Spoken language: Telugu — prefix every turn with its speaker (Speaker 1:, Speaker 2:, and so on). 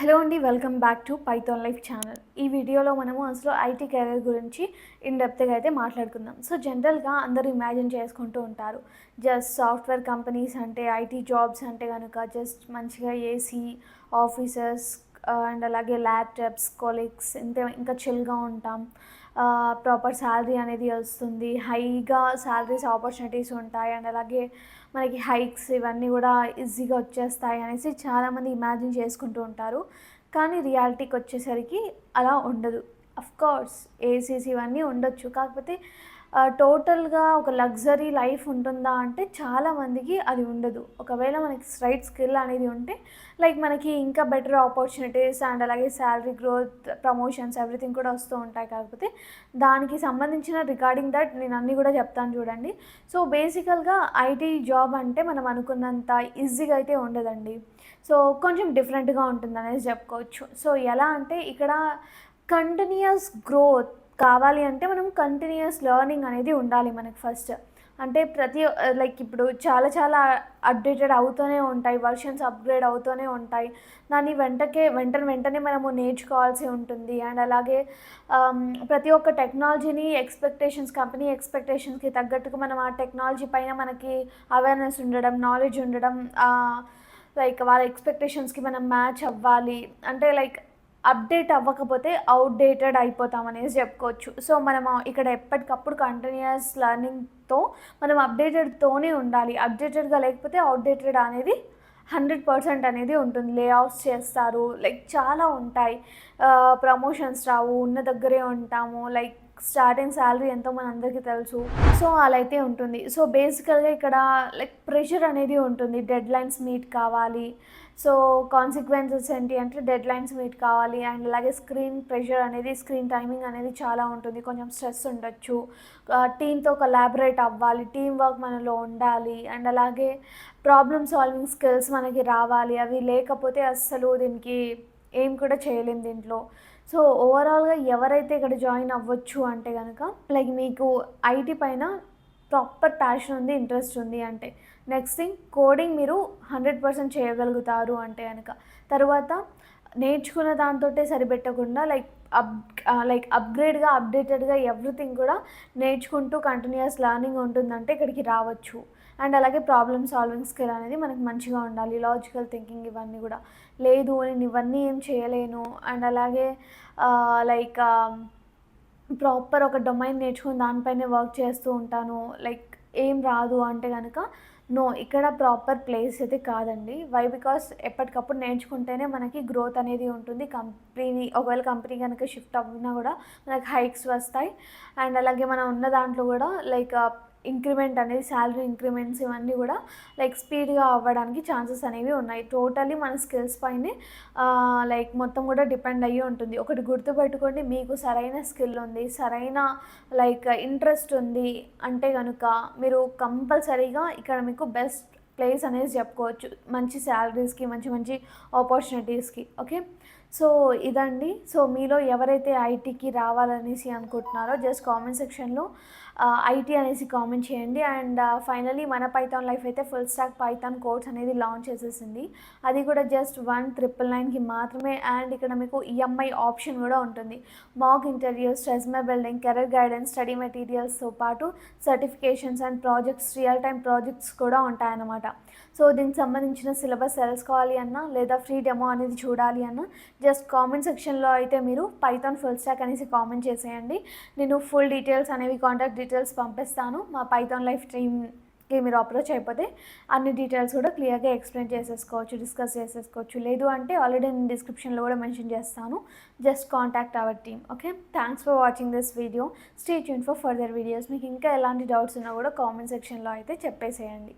Speaker 1: హలో అండి, welcome back to Python life channel. ఈ వీడియోలో మనము అసలు ఐటీ కెరీర్ గురించి ఇన్ డెప్త్గా అయితే మాట్లాడుకుందాం. సో జనరల్గా అందరూ ఇమాజిన్ చేసుకుంటూ ఉంటారు, జస్ట్ సాఫ్ట్వేర్ కంపెనీస్ అంటే ఐటీ జాబ్స్ అంటే కనుక జస్ట్ మంచిగా ఏసీ ఆఫీసర్స్ అండ్ అలాగే ల్యాప్టాప్స్ కొలీగ్స్ ఇంకా చిల్గా ఉంటాం, ప్రాపర్ శాలరీ అనేది వస్తుంది, హైగా శాలరీస్ ఆపర్చునిటీస్ ఉంటాయి అండ్ అలాగే మనకి హైక్స్ ఇవన్నీ కూడా ఈజీగా వచ్చేస్తాయి అనేసి చాలామంది ఇమాజిన్ చేసుకుంటూ ఉంటారు. కానీ రియాలిటీకి వచ్చేసరికి అలా ఉండదు. అఫ్కోర్స్ ఏసీస్ ఇవన్నీ ఉండొచ్చు, కాకపోతే టోటల్గా ఒక లగ్జరీ లైఫ్ ఉంటుందా అంటే చాలామందికి అది ఉండదు. ఒకవేళ మనకి రైట్ స్కిల్ అనేది ఉంటే లైక్ మనకి ఇంకా బెటర్ ఆపర్చునిటీస్ అండ్ అలాగే శాలరీ గ్రోత్, ప్రమోషన్స్ ఎవ్రీథింగ్ కూడా వస్తూ ఉంటాయి. కాకపోతే దానికి సంబంధించిన రిగార్డింగ్ దట్ నేను అన్నీ కూడా చెప్తాను చూడండి. సో బేసికల్గా ఐటీ జాబ్ అంటే మనం అనుకున్నంత ఈజీగా అయితే ఉండదండి. సో కొంచెం డిఫరెంట్గా ఉంటుంది అనేది చెప్పుకోవచ్చు. సో ఎలా అంటే ఇక్కడ కంటిన్యూస్ గ్రోత్ కావాలి అంటే మనం కంటిన్యూస్ లెర్నింగ్ అనేది ఉండాలి మనకి ఫస్ట్. అంటే లైక్ ఇప్పుడు చాలా చాలా అప్డేటెడ్ అవుతూనే ఉంటాయి, వర్షన్స్ అప్గ్రేడ్ అవుతూనే ఉంటాయి. దాన్ని వెంటనే మనము నేర్చుకోవాల్సి ఉంటుంది. అండ్ అలాగే ప్రతి ఒక్క టెక్నాలజీని కంపెనీ ఎక్స్పెక్టేషన్స్కి తగ్గట్టుగా మనం ఆ టెక్నాలజీ పైన మనకి అవేర్నెస్ ఉండడం, నాలెడ్జ్ ఉండడం, లైక్ వాళ్ళ ఎక్స్పెక్టేషన్స్కి మనం మ్యాచ్ అవ్వాలి. అంటే లైక్ అప్డేట్ అవ్వకపోతే అవుట్డేటెడ్ అయిపోతాం అనేసి చెప్పుకోవచ్చు. సో మనం ఇక్కడ ఎప్పటికప్పుడు కంటిన్యూస్ లెర్నింగ్తో మనం అప్డేటెడ్తోనే ఉండాలి. అప్డేటెడ్గా లేకపోతే అవుట్డేటెడ్ అనేది 100% అనేది ఉంటుంది. లే ఆఫ్స్ చేస్తారు, లైక్ చాలా ఉంటాయి, ప్రమోషన్స్ రావు, ఉన్న దగ్గరే ఉంటాము, లైక్ స్టార్టింగ్ శాలరీ ఎంతో మన అందరికీ తెలుసు. సో అలా అయితే ఉంటుంది. సో బేసికల్గా ఇక్కడ లైక్ ప్రెషర్ అనేది ఉంటుంది, డెడ్ లైన్స్ మీట్ కావాలి. సో కాన్సిక్వెన్సెస్ ఏంటి అంటే డెడ్ లైన్స్ మీట్ కావాలి అండ్ అలాగే స్క్రీన్ టైమింగ్ అనేది చాలా ఉంటుంది, కొంచెం స్ట్రెస్ ఉండొచ్చు, టీంతో కొలాబరేట్ అవ్వాలి, టీం వర్క్ మనలో ఉండాలి అండ్ అలాగే ప్రాబ్లమ్ సాల్వింగ్ స్కిల్స్ మనకి రావాలి. అవి లేకపోతే అస్సలు దీనికి ఏం కూడా చేయలేం దీంట్లో. సో ఓవరాల్గా ఎవరైతే ఇక్కడ జాయిన్ అవ్వచ్చు అంటే కనుక లైక్ మీకు ఐటీ పైన ప్రాపర్ ప్యాషన్ ఉంది, ఇంట్రెస్ట్ ఉంది అంటే. నెక్స్ట్ థింగ్, కోడింగ్ మీరు 100% చేయగలుగుతారు అంటే కనుక. తర్వాత నేర్చుకున్న దాంతో సరిపెట్టకుండా లైక్ అప్డేటెడ్గా ఎవ్రీథింగ్ కూడా నేర్చుకుంటూ కంటిన్యూస్ లెర్నింగ్ ఉంటుందంటే ఇక్కడికి రావచ్చు. అండ్ అలాగే ప్రాబ్లమ్ సాల్వింగ్ స్కిల్ అనేది మనకి మంచిగా ఉండాలి, లాజికల్ థింకింగ్ ఇవన్నీ కూడా. లేదు నేను ఇవన్నీ ఏం చేయలేను అండ్ అలాగే లైక్ ప్రాపర్ ఒక డొమైన్ నేర్చుకుని దానిపైనే వర్క్ చేస్తూ ఉంటాను, లైక్ ఏం రాదు అంటే కనుక నో, ఇక్కడ ప్రాపర్ ప్లేస్ అయితే కాదండి. వై? బికాస్ ఎప్పటికప్పుడు నేర్చుకుంటేనే మనకి గ్రోత్ అనేది ఉంటుంది. ఒకవేళ కంపెనీ కనుక షిఫ్ట్ అవ్వినా కూడా మనకి హైక్స్ వస్తాయి అండ్ అలాగే మనం ఉన్న దాంట్లో కూడా లైక్ ఇంక్రిమెంట్ అనేది, శాలరీ ఇంక్రిమెంట్స్ ఇవన్నీ కూడా లైక్ స్పీడ్గా అవ్వడానికి ఛాన్సెస్ అనేవి ఉన్నాయి. టోటలీ మన స్కిల్స్ పైనే లైక్ మొత్తం కూడా డిపెండ్ అయ్యి ఉంటుంది. ఒకటి గుర్తుపెట్టుకోండి, మీకు సరైన స్కిల్ ఉంది, సరైన లైక్ ఇంట్రెస్ట్ ఉంది అంటే కనుక మీరు కంపల్సరీగా ఇక్కడ మీకు బెస్ట్ ప్లేస్ అనేది చెప్పుకోవచ్చు, మంచి శాలరీస్కి, మంచి మంచి ఆపర్చునిటీస్కి. ఓకే, సో ఇదండి. సో మీలో ఎవరైతే ఐటీకి రావాలనేసి అనుకుంటున్నారో జస్ట్ కామెంట్ సెక్షన్లో ఐటీ అనేసి కామెంట్ చేయండి. అండ్ ఫైనలీ మన పైథాన్ లైఫ్ అయితే ఫుల్ స్టాక్ పైథాన్ కోర్స్ అనేది లాంచ్ చేసేసింది. అది కూడా జస్ట్ 1999కి మాత్రమే. అండ్ ఇక్కడ మీకు ఈఎంఐ ఆప్షన్ కూడా ఉంటుంది. Mock interviews, resume building, career guidance, study మెటీరియల్స్తో పాటు certifications and projects, real time projects కూడా ఉంటాయన్నమాట. సో దీనికి సంబంధించిన సిలబస్ తెలుసుకోవాలి అన్నా లేదా ఫ్రీ డెమో అనేది చూడాలి అన్నా జస్ట్ కామెంట్ సెక్షన్లో అయితే మీరు పైథాన్ ఫుల్ స్టాక్ అనేసి కామెంట్ చేసేయండి. నేను ఫుల్ డీటెయిల్స్ అనేవి, కాంటాక్ట్ డీటెయిల్స్ పంపిస్తాను. మా పైథాన్ లైఫ్ టీమ్కి మీరు అప్రోచ్ అయిపోతే అన్ని డీటెయిల్స్ కూడా క్లియర్గా ఎక్స్ప్లెయిన్ చేసేసుకోవచ్చు, డిస్కస్ చేసేసుకోవచ్చు. లేదు అంటే ఆల్రెడీ నేను డిస్క్రిప్షన్లో కూడా మెన్షన్ చేస్తాను, just contact our team. Okay, thanks for watching this video. Stay tune for further videos. మీకు ఇంకా ఎలాంటి డౌట్స్ ఉన్నా కూడా కామెంట్ సెక్షన్లో అయితే చెప్పేసేయండి.